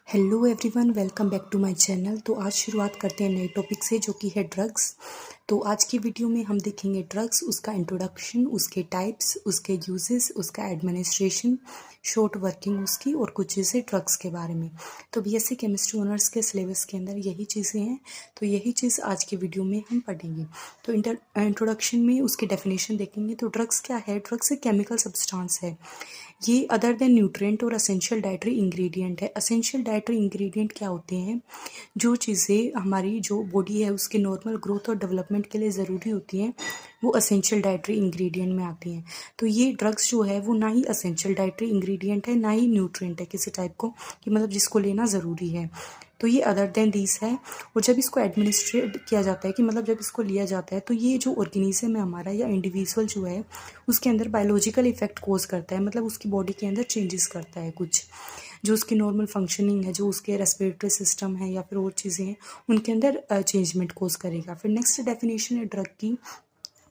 Hello everyone, welcome back to my channel. तो आज शुरुआत करते हैं नए टॉपिक से जो कि है ड्रग्स। तो आज की वीडियो में हम देखेंगे ड्रग्स, उसका इंट्रोडक्शन, उसके टाइप्स, उसके यूजेस, उसका एडमिनिस्ट्रेशन, शॉर्ट वर्किंग उसकी, और कुछ चीज़ें ड्रग्स के बारे में। तो बीएससी केमिस्ट्री ऑनर्स के सिलेबस के अंदर यही चीज़ें हैं, तो यही चीज़ आज की वीडियो में हम पढ़ेंगे। तो इंट्रोडक्शन में उसकी डेफिनेशन देखेंगे। तो ड्रग्स क्या है? ड्रग्स एक केमिकल सब्सटेंस है। ये अदर देन न्यूट्रिएंट और असेंशियल डाइटरी इंग्रेडिएंट है। असेंशियल डाइटरी इंग्रेडिएंट क्या होते हैं? जो चीज़ें हमारी जो बॉडी है उसके नॉर्मल ग्रोथ और डेवलपमेंट के लिए ज़रूरी होती हैं, वो असेंशियल डाइटरी इंग्रेडिएंट में आती हैं। तो ये ड्रग्स जो है वो ना ही असेंशियल डाइटरी इंग्रेडिएंट है, ना ही न्यूट्रिएंट है किसी टाइप को, कि मतलब जिसको लेना ज़रूरी है। तो ये अदर देन दीज है। और जब इसको एडमिनिस्ट्रेट किया जाता है, कि मतलब जब इसको लिया जाता है, तो ये जो ऑर्गेनिज्म है हमारा या इंडिविजुअल जो है उसके अंदर बायोलॉजिकल इफेक्ट कोज करता है, मतलब उसकी बॉडी के अंदर चेंजेस करता है कुछ, जो उसकी नॉर्मल फंक्शनिंग है, जो उसके रेस्पिरेटरी सिस्टम है या फिर और चीज़ें हैं, उनके अंदर चेंजमेंट कोज करेगा। फिर नेक्स्ट डेफिनेशन है ड्रग की,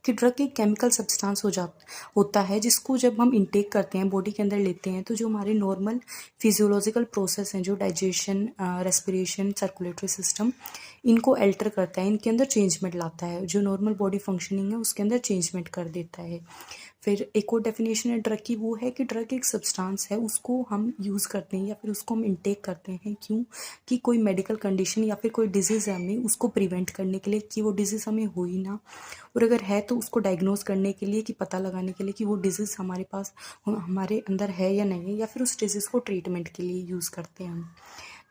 कि ड्रग एक केमिकल सब्सटेंस होता है जिसको जब हम इंटेक करते हैं, बॉडी के अंदर लेते हैं, तो जो हमारे नॉर्मल फिजियोलॉजिकल प्रोसेस हैं, जो डाइजेशन, रेस्पिरेशन, सर्कुलेटरी सिस्टम, इनको अल्टर करता है, इनके अंदर चेंजमेंट लाता है, जो नॉर्मल बॉडी फंक्शनिंग है उसके अंदर चेंजमेंट कर देता है। फिर एक और डेफिनेशन है ड्रग की, वो है कि ड्रग एक सब्सटेंस है, उसको हम यूज़ करते हैं या फिर उसको हम इंटेक करते हैं, क्यों? कि कोई मेडिकल कंडीशन या फिर कोई डिजीज़ है हमें उसको प्रिवेंट करने के लिए, कि वो डिजीज़ हमें हो ही ना, और अगर है तो उसको डायग्नोज करने के लिए, कि पता लगाने के लिए कि वो डिजीज़ हमारे पास हमारे अंदर है या नहीं है, या फिर उस डिजीज़ को ट्रीटमेंट के लिए यूज़ करते हैं हम।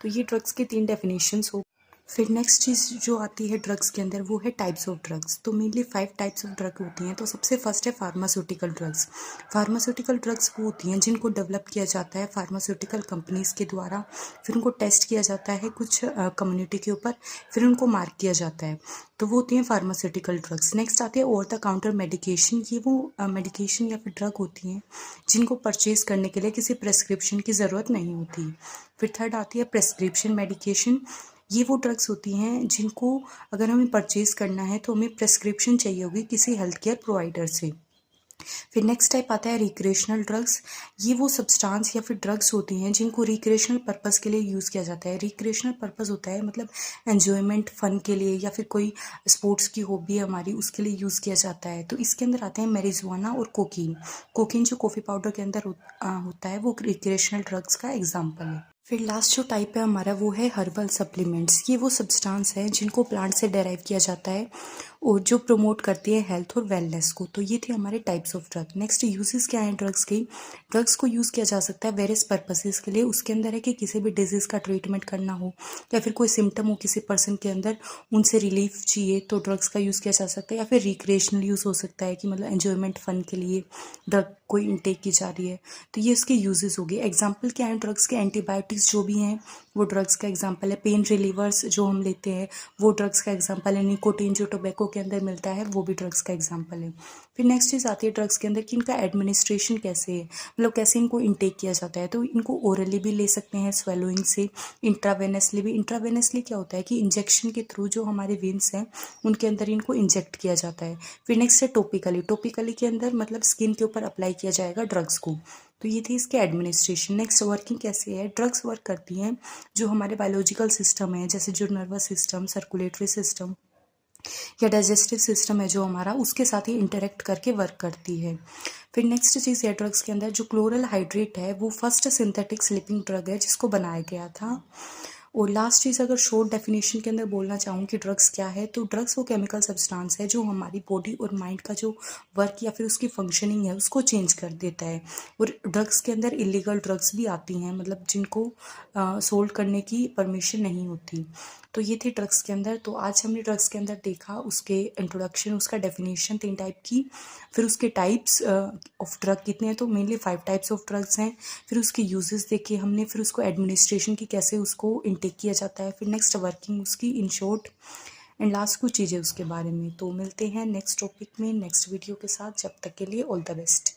तो ये ड्रग्स के 3 डेफिनेशंस हो। फिर नेक्स्ट चीज़ जो आती है ड्रग्स के अंदर, वो है टाइप्स ऑफ ड्रग्स। तो मेनली 5 टाइप्स ऑफ ड्रग होती हैं। तो सबसे फर्स्ट है फार्मास्यूटिकल ड्रग्स। फार्मास्यूटिकल ड्रग्स वो होती हैं जिनको डेवलप किया जाता है फार्मास्यूटिकल कंपनीज़ के द्वारा, फिर उनको टेस्ट किया जाता है कुछ कम्युनिटी के ऊपर, फिर उनको मार्क किया जाता है, तो वो होती हैं फार्मास्यूटिकल ड्रग्स। नेक्स्ट आती है ओवर द काउंटर मेडिकेशन। ये वो मेडिकेशन या फिर ड्रग होती हैं जिनको परचेज करने के लिए किसी प्रेस्क्रिप्शन की ज़रूरत नहीं होती। फिर थर्ड आती है प्रेस्क्रिप्शन मेडिकेशन। ये वो ड्रग्स होती हैं जिनको अगर हमें परचेज़ करना है तो हमें प्रेस्क्रिप्शन चाहिए होगी किसी हेल्थ केयर प्रोवाइडर से। फिर नेक्स्ट टाइप आता है रिक्रिएशनल ड्रग्स। ये वो सब्सटेंस या फिर ड्रग्स होती हैं जिनको रिक्रिएशनल पर्पस के लिए यूज़ किया जाता है। रिक्रिएशनल पर्पस होता है मतलब एन्जॉयमेंट, फन के लिए, या फिर कोई स्पोर्ट्स की हॉबी है हमारी, उसके लिए यूज़ किया जाता है। तो इसके अंदर आते हैं मैरिजुआना और कोकीन। कोकीन जो कॉफ़ी पाउडर के अंदर होता है, वो रिक्रिएशनल ड्रग्स का एग्जाम्पल है। फिर लास्ट जो टाइप है हमारा, वो है हर्बल सप्लीमेंट्स। ये वो सब्सटेंस है जिनको प्लांट से डेराइव किया जाता है और जो प्रमोट करती है हेल्थ और वेलनेस को। तो ये थे हमारे types of drug. Next uses क्या है ड्रग्स की? ड्रग्स को यूज़ किया जा सकता है वेरियस पर्पसेस के लिए। उसके अंदर है कि किसी भी डिजीज़ का ट्रीटमेंट करना हो, या फिर कोई सिम्टम हो किसी पर्सन के अंदर, उनसे रिलीफ चाहिए तो ड्रग्स का यूज़ किया जा सकता है। या फिर रिक्रिएशनल यूज़ हो सकता है, कि मतलब एन्जॉयमेंट, फन के लिए ड्रग कोई इंटेक की जा रही है, तो ये इसके यूजेस हो गए। एग्जाम्पल क्या है ड्रग्स के? एंटीबायोटिक्स जो भी हैं वो ड्रग्स का एग्जाम्पल है। पेन रिलीवर्स जो हम लेते हैं वो ड्रग्स का एग्जाम्पल है। निकोटीन जो टोबैको के अंदर मिलता है वो भी ड्रग्स का एग्जाम्पल है। फिर नेक्स्ट चीज़ आती है ड्रग्स के अंदर कि इनका एडमिनिस्ट्रेशन कैसे है, मतलब कैसे इनको इंटेक किया जाता है। तो इनको ओरली भी ले सकते हैं, स्वेलोइंग से, इंट्रावेनसली भी। इंट्रावेनसली क्या होता है कि इंजेक्शन के थ्रू जो हमारे वेन्स हैं उनके अंदर इनको इंजेक्ट किया जाता है। फिर नेक्स्ट है टोपिकली। टोपिकली के अंदर मतलब स्किन के ऊपर अप्लाई किया जाएगा ड्रग्स को। तो ये थी इसके एडमिनिस्ट्रेशन। नेक्स्ट वर्किंग कैसे है? ड्रग्स वर्क करती हैं जो हमारे बायोलॉजिकल सिस्टम है, जैसे जो नर्वस सिस्टम, सर्कुलेटरी सिस्टम या डाइजेस्टिव सिस्टम है जो हमारा, उसके साथ ही इंटरेक्ट करके वर्क करती है। फिर नेक्स्ट चीज़ है ड्रग्स के अंदर, जो क्लोरल हाइड्रेट है वो फर्स्ट सिंथेटिक स्लीपिंग ड्रग है जिसको बनाया गया था। और लास्ट चीज़ अगर शॉर्ट डेफिनेशन के अंदर बोलना चाहूँ कि ड्रग्स क्या है, तो ड्रग्स वो केमिकल सब्सटेंस है जो हमारी बॉडी और माइंड का जो वर्क या फिर उसकी फंक्शनिंग है उसको चेंज कर देता है। और ड्रग्स के अंदर इलीगल ड्रग्स भी आती हैं, मतलब जिनको सोल्ड करने की परमिशन नहीं होती। तो ये थे ड्रग्स के अंदर। तो आज हमने ड्रग्स के अंदर देखा उसके इंट्रोडक्शन, उसका डेफिनेशन 3 टाइप की, फिर उसके टाइप्स ऑफ ड्रग कितने हैं, तो मेनली 5 टाइप्स ऑफ ड्रग्स हैं। फिर उसके यूजेस देखे हमने, फिर उसको एडमिनिस्ट्रेशन की कैसे उसको इंटेक किया जाता है, फिर नेक्स्ट वर्किंग उसकी इन शॉर्ट, एंड लास्ट कुछ चीज़ें उसके बारे में। तो मिलते हैं नेक्स्ट टॉपिक में नेक्स्ट वीडियो के साथ। जब तक के लिए ऑल द बेस्ट।